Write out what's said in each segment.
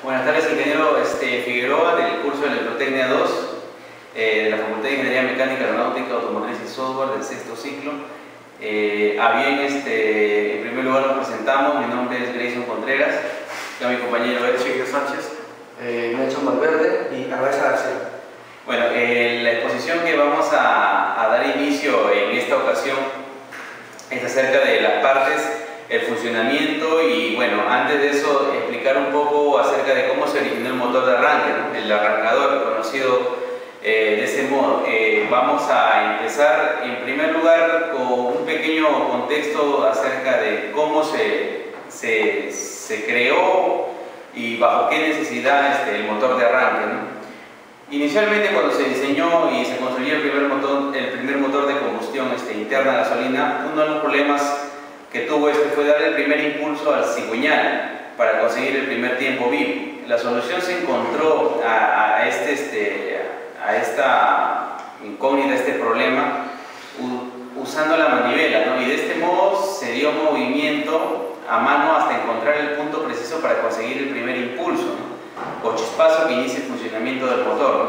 Buenas tardes, ingeniero Figueroa, del curso de Electrotecnia 2, de la Facultad de Ingeniería Mecánica, Aeronáutica, Automotriz y Software del sexto ciclo. En primer lugar nos presentamos, mi nombre es Grayson Contreras, y a mi compañero Chiquillo Sánchez, Nelson Valverde y Arraiza García. Bueno, la exposición que vamos a dar inicio en esta ocasión es acerca de las partes, el funcionamiento y, bueno, antes de eso explicar un poco acerca de cómo se originó el motor de arranque, ¿no? El arrancador, conocido de ese modo. Vamos a empezar en primer lugar con un pequeño contexto acerca de cómo se creó y bajo qué necesidad el motor de arranque, ¿no? Inicialmente, cuando se diseñó y se construyó el primer motor de combustión interna a gasolina, uno de los problemas que tuvo fue dar el primer impulso al cigüeñal para conseguir el primer tiempo vivo. La solución se encontró a esta incógnita, este problema, usando la manivela, ¿no? Y de este modo se dio movimiento a mano hasta encontrar el punto preciso para conseguir el primer impulso, ¿no? O chispazo que inicie el funcionamiento del motor, ¿no?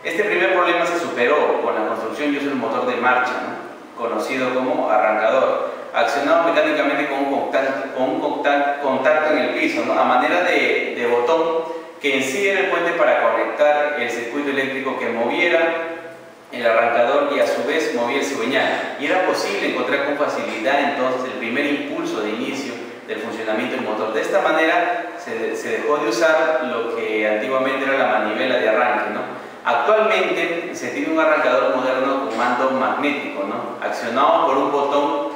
Este primer problema se superó con la construcción y uso del motor de marcha, ¿no? Conocido como arrancador, accionado mecánicamente con un contacto en el piso, ¿no? A manera de botón que en sí era el puente para conectar el circuito eléctrico que moviera el arrancador y a su vez movía el cigüeñal. Y era posible encontrar con facilidad entonces el primer impulso de inicio del funcionamiento del motor. De esta manera se dejó de usar lo que antiguamente era la manivela de arranque, ¿no? Actualmente se tiene un arrancador moderno con mando magnético, ¿no? Accionado por un botón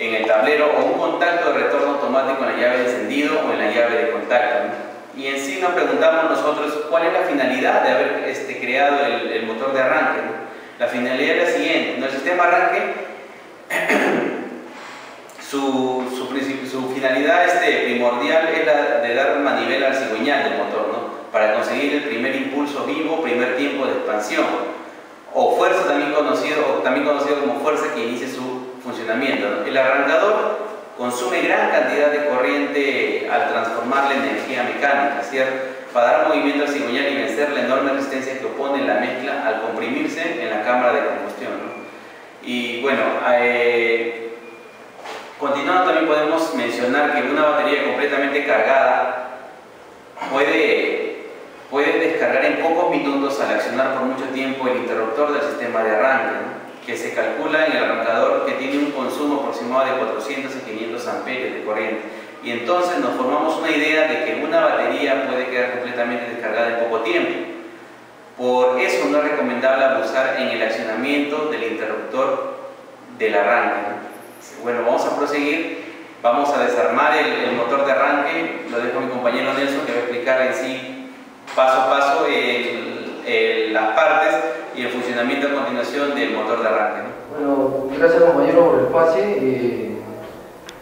en el tablero o un contacto de retorno automático en la llave de encendido o en la llave de contacto, ¿no? Y en sí nos preguntamos nosotros cuál es la finalidad de haber creado el motor de arranque, ¿no? La finalidad es la siguiente, ¿no? El sistema arranque su finalidad primordial es la de dar manivela al cigüeñal del motor, ¿no? Para conseguir el primer impulso vivo, primer tiempo de expansión, o fuerza, también conocido como fuerza que inicie su funcionamiento, ¿no? El arrancador consume gran cantidad de corriente al transformar la energía mecánica, ¿cierto? Para dar movimiento al cigüeñal y vencer la enorme resistencia que opone la mezcla al comprimirse en la cámara de combustión, ¿no? Y bueno, continuando, también podemos mencionar que una batería completamente cargada puede descargar en pocos minutos al accionar por mucho tiempo el interruptor del sistema de arranque, ¿no? Que se calcula en el arrancador que tiene un consumo aproximado de 400 a 500 amperios de corriente. Y entonces nos formamos una idea de que una batería puede quedar completamente descargada en poco tiempo. Por eso no es recomendable abusar en el accionamiento del interruptor del arranque, ¿no? Bueno, vamos a proseguir. Vamos a desarmar el motor de arranque. Lo dejo a mi compañero Nelson, que va a explicar en sí paso a paso las partes y el funcionamiento a continuación del motor de arranque, ¿no? Bueno, gracias compañero por el pase.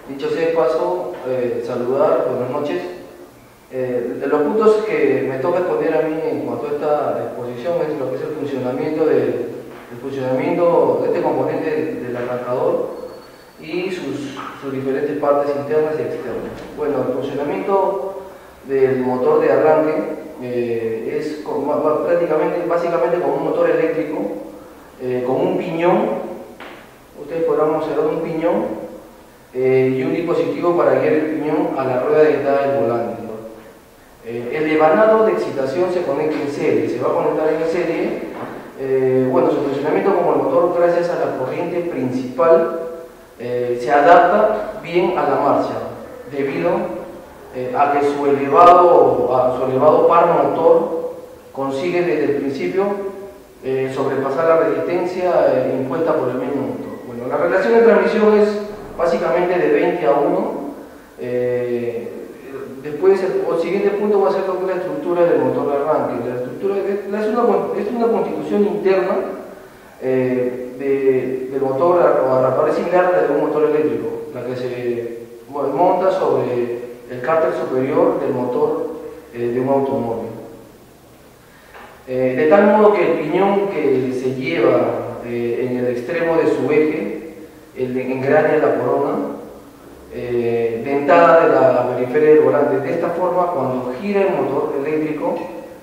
Dicho sea de paso, saludar, buenas noches. De los puntos que me toca exponer a mí en cuanto a esta exposición es lo que es el funcionamiento de este componente del arrancador y sus diferentes partes internas y externas. Bueno, el funcionamiento del motor de arranque es básicamente como un motor eléctrico, con un piñón. Ustedes podrán observar un piñón y un dispositivo para guiar el piñón a la rueda dentada del volante, ¿no? El devanado de excitación se conecta en serie, se va a conectar en serie. Bueno, su funcionamiento como el motor, gracias a la corriente principal, se adapta bien a la marcha, debido a que su elevado par motor consigue desde el principio sobrepasar la resistencia impuesta por el mismo motor. Bueno, la relación de transmisión es básicamente de 20 a 1. Después, el siguiente punto va a ser lo que es la estructura del motor de arranque. La estructura es una constitución interna del motor arrancador, es similar a la de un motor eléctrico, la que se monta sobre el cárter superior del motor de un automóvil. De tal modo que el piñón que se lleva en el extremo de su eje, el engrane de la corona, dentada de la periferia del volante. De esta forma, cuando gira el motor eléctrico,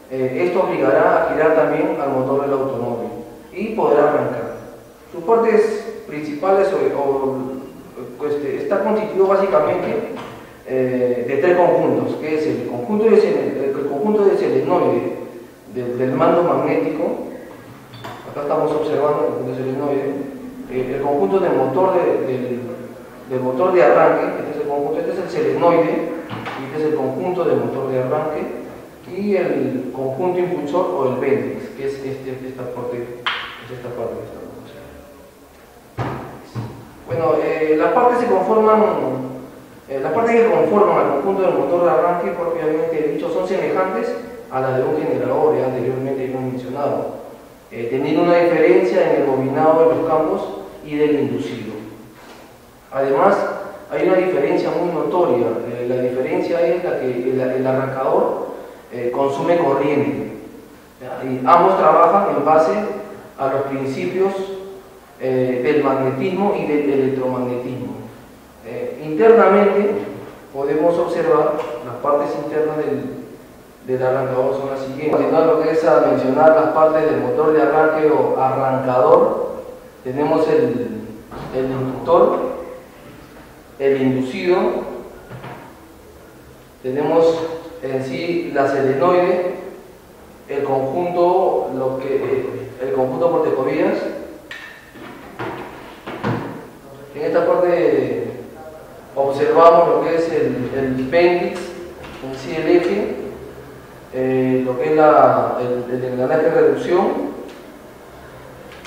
esto obligará a girar también al motor del automóvil y podrá arrancar. Sus partes principales está constituido básicamente de tres conjuntos, que es el conjunto de selenoide del mando magnético. Acá estamos observando el conjunto de selenoide, el conjunto del motor de arranque. Este es el selenoide y este es el conjunto del motor de arranque, y el conjunto impulsor o el Bendix, que es esta parte de esta cosa. Bueno, las partes que conforman al conjunto del motor de arranque propiamente dicho son semejantes a las de un generador, ya anteriormente hemos mencionado, teniendo una diferencia en el bobinado de los campos y del inducido. Además, hay una diferencia muy notoria. La diferencia es la que el arrancador consume corriente, y ambos trabajan en base a los principios del magnetismo y del electromagnetismo. Internamente podemos observar las partes internas del arrancador son las siguientes. Continuando lo que es a mencionar las partes del motor de arranque o arrancador, tenemos el inductor, el inducido, tenemos en sí la selenoide, el conjunto portecovías. En esta parte observamos lo que es el Bendix, en sí el eje, lo que es el engranaje de reducción,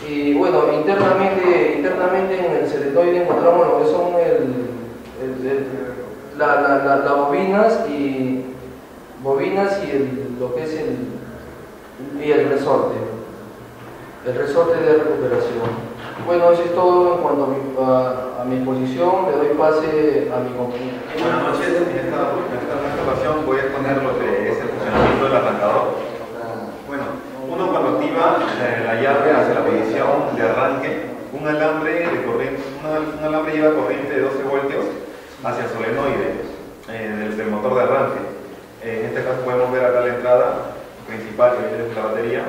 y bueno, internamente en el selenoide encontramos lo que son las bobinas y lo que es el resorte de recuperación. Bueno, eso es todo en cuanto a mi exposición. Le doy pase a mi compañero. Buenas noches. En esta ocasión voy a exponer lo que es el funcionamiento del arrancador. Bueno, uno cuando activa la llave hacia la posición de arranque, un alambre lleva corriente de 12 voltios hacia el solenoide del motor de arranque. En este caso podemos ver acá la entrada principal, que es la batería.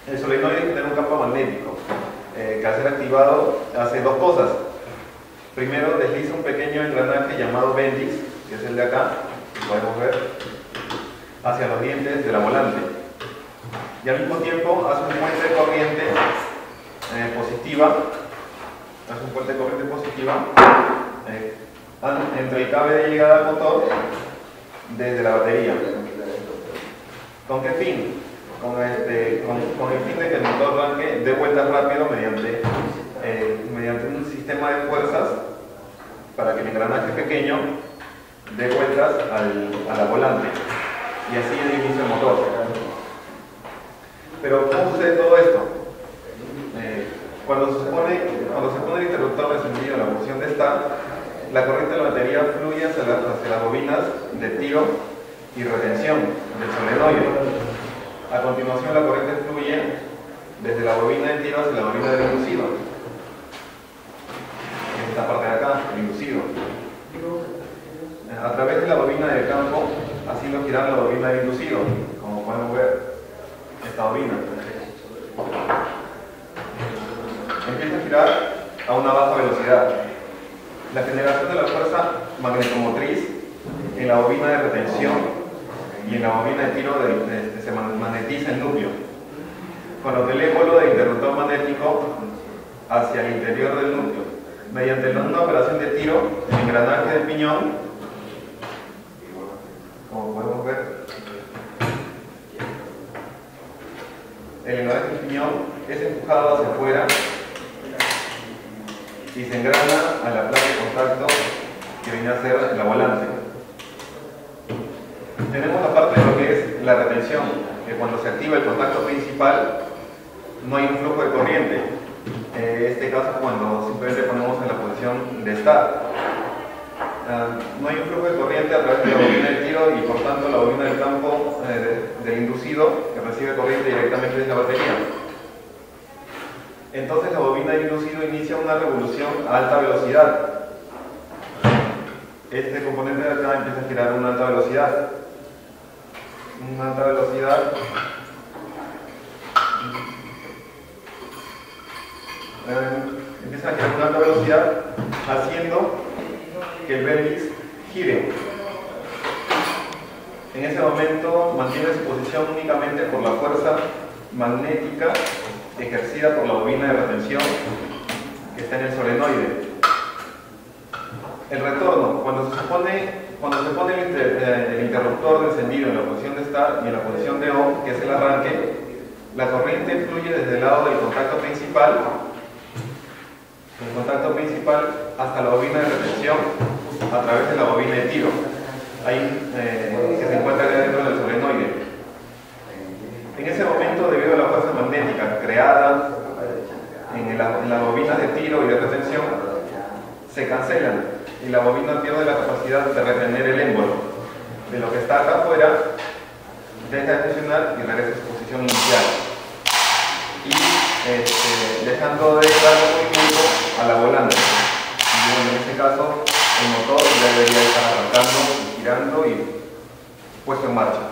El solenoide tiene un campo magnético que al ser activado hace dos cosas. Primero, desliza un pequeño engranaje llamado Bendix, que es el de acá, que podemos ver, hacia los dientes de la volante. Y al mismo tiempo hace un puente de corriente positiva, entre el cable de llegada al motor desde la batería. ¿Con qué fin? Con el fin de que el motor arranque dé vueltas rápido mediante un sistema de fuerzas para que el engranaje pequeño dé vueltas a la volante y así dé inicio al motor. Pero ¿cómo sucede todo esto? Cuando se pone el interruptor encendido en la posición de start, la corriente de la batería fluye hacia las bobinas de tiro y retención del solenoide. A continuación, la corriente fluye desde la bobina de tiro hacia la bobina del inducido. En esta parte de acá, el inducido. A través de la bobina del campo, haciendo girar la bobina del inducido, como podemos ver, esta bobina. Empieza a girar a una baja velocidad. La generación de la fuerza magnetomotriz en la bobina de retención y en la bobina de tiro se magnetiza el núcleo, con lo que el émbolo del interruptor magnético hacia el interior del núcleo. Mediante una operación de tiro, el engranaje del piñón, como podemos ver, el engranaje del piñón es empujado hacia afuera y se engrana a la placa de contacto que viene a ser la volante. Tenemos la parte de lo que es la retención, que cuando se activa el contacto principal no hay un flujo de corriente. En este caso, cuando simplemente ponemos en la posición de start, no hay un flujo de corriente a través de la bobina del tiro y por tanto la bobina del campo del inducido que recibe corriente directamente desde la batería. Entonces la bobina del inducido inicia una revolución a alta velocidad. este componente de acá empieza a girar a una alta velocidad. Una alta velocidad. Empieza a girar a una alta velocidad, haciendo que el vértice gire. En ese momento mantiene su posición únicamente por la fuerza magnética ejercida por la bobina de retención que está en el solenoide. El retorno, cuando se pone el interruptor de encendido en la posición de start y en la posición de on, que es el arranque, la corriente fluye desde el lado del contacto principal, hasta la bobina de retención a través de la bobina de tiro, ahí que se encuentra dentro del solenoide. En ese momento, debido a la fuerza magnética creada en las bobinas de tiro y de retención, se cancelan y la bobina pierde la capacidad de retener el émbolo. De lo que está acá afuera, deja de funcionar y regresa a su posición inicial. Y dejando de darle movimiento a la volante. Y bueno, en este caso, el motor ya debería estar arrancando, girando y puesto en marcha.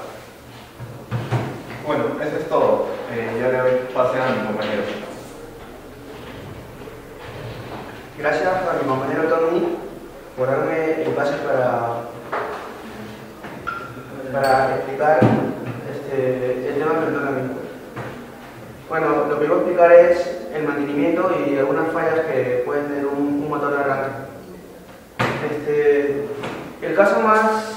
Bueno, eso es todo. Ya le doy pase a mi compañero. Gracias a mi compañero Tony por darme el pase para explicar el tema que me toca a mí. Bueno, lo que voy a explicar es el mantenimiento y algunas fallas que puede tener un motor de arranque. El caso más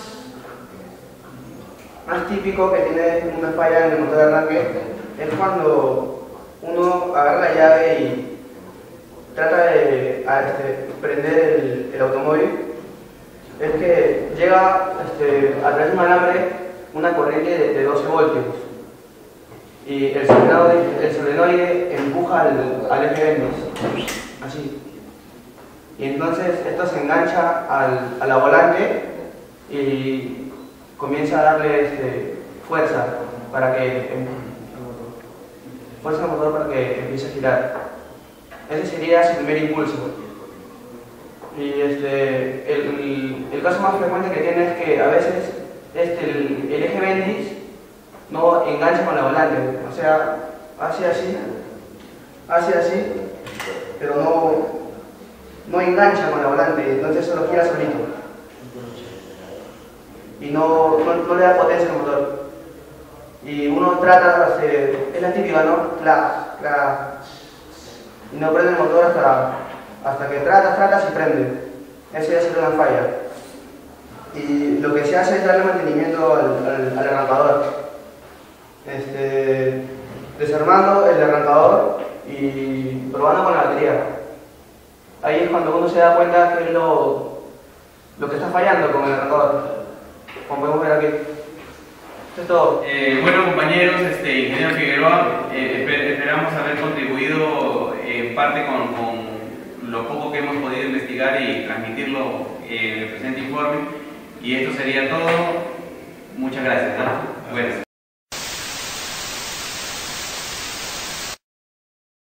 típico que tiene una falla en el motor de arranque es cuando uno agarra la llave y trata de prender el automóvil. Es que llega a través de un alambre una corriente de 12 voltios y el solenoide empuja al eje vértice, así, y entonces esto se engancha a la volante y comienza a darle fuerza para que al motor para que empiece a girar. Ese sería su primer impulso. Y el caso más frecuente que tiene es que a veces el eje vértice no engancha con la volante, o sea, hace así, pero no engancha con la volante, entonces solo gira solito. Y no le da potencia al motor. Y uno trata, es la típica, ¿no? Y no prende el motor hasta que tratas y prende. Eso ya sería una falla. Y lo que se hace es darle mantenimiento al arrancador. Desarmando el arrancador y probando con la batería. Ahí es cuando uno se da cuenta que es lo que está fallando con el arrancador. Como podemos ver aquí. Esto es todo. Bueno, compañeros, ingeniero Figueroa, esperamos haber contribuido en parte con lo poco que hemos podido investigar y transmitirlo en el presente informe. Y esto sería todo. Muchas gracias. ¿No? Bueno.